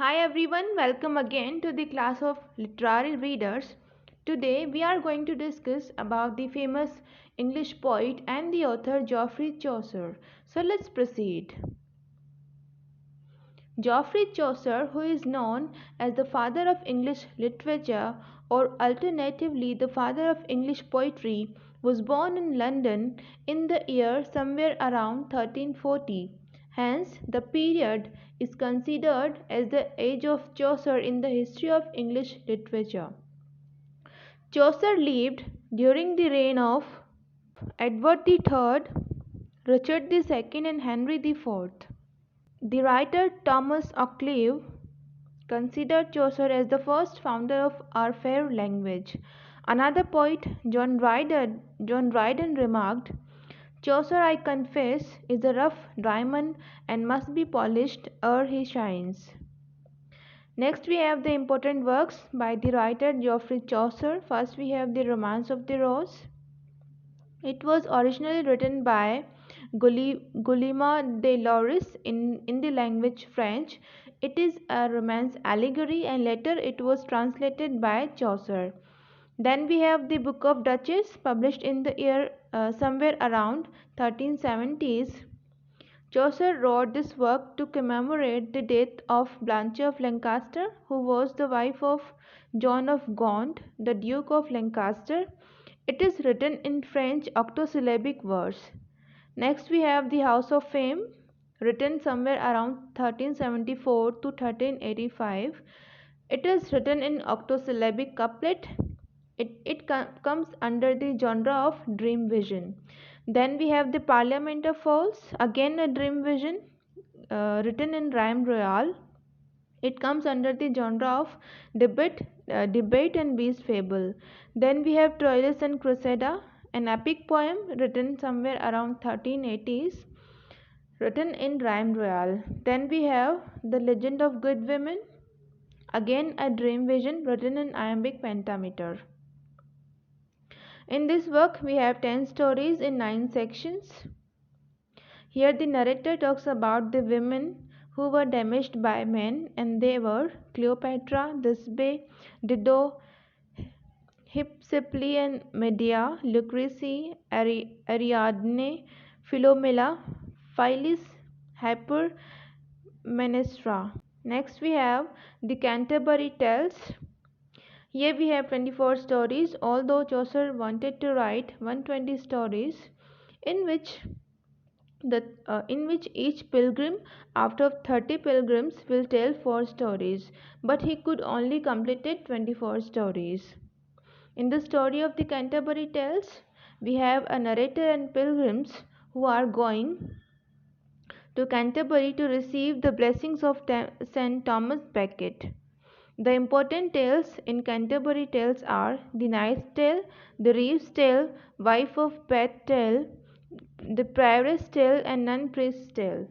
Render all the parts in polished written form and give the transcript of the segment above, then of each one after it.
Hi everyone, welcome again to the class of literary readers. Today we are going to discuss about the famous English poet and the author Geoffrey Chaucer. So let's proceed. Geoffrey Chaucer, who is known as the father of English literature or alternatively the father of English poetry, was born in London in the year somewhere around 1340. Hence, the period is considered as the age of Chaucer in the history of English literature. Chaucer lived during the reign of Edward III, Richard II, and Henry IV. The writer Thomas Occleve considered Chaucer as the first founder of our fair language. Another poet, John Dryden remarked, Chaucer, I confess, is a rough diamond and must be polished ere he shines. Next we have the important works by the writer Geoffrey Chaucer. First we have the Romance of the Rose. It was originally written by Guillaume de Loris in the language French. It is a romance allegory and later it was translated by Chaucer. Then we have the Book of Duchess published in the year somewhere around 1370s. Chaucer wrote this work to commemorate the death of Blanche of Lancaster, who was the wife of John of Gaunt, the Duke of Lancaster. It is written in French octosyllabic verse. Next we have the House of Fame, written somewhere around 1374 to 1385. It is written in octosyllabic couplet. It comes under the genre of dream vision. Then we have the Parliament of Fowls, again a dream vision, written in rhyme royale. It comes under the genre of debate and beast fable. Then we have Troilus and Cressida, an epic poem written somewhere around 1380s, written in rhyme royale. Then we have The Legend of Good Women, again a dream vision written in iambic pentameter. In this work we have 10 stories in 9 sections. Here the narrator talks about the women who were damaged by men, and they were Cleopatra, Thisbe, Dido, Hypsipyle and Medea, Lucrece, Ariadne, Philomela, Phyllis, Hyper, Menestra. Next we have the Canterbury Tales. Here we have 24 stories, although Chaucer wanted to write 120 stories in which each pilgrim out of 30 pilgrims will tell 4 stories, but he could only complete 24 stories. In the story of the Canterbury Tales, we have a narrator and pilgrims who are going to Canterbury to receive the blessings of St. Thomas Becket. The important tales in Canterbury Tales are the Knight's Tale, the Reeve's Tale, Wife of Bath Tale, the Prioress Tale, and Nun Priest's Tale.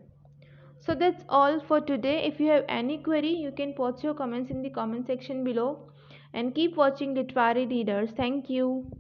So that's all for today. If you have any query, you can post your comments in the comment section below and keep watching Literary Readers. Thank you.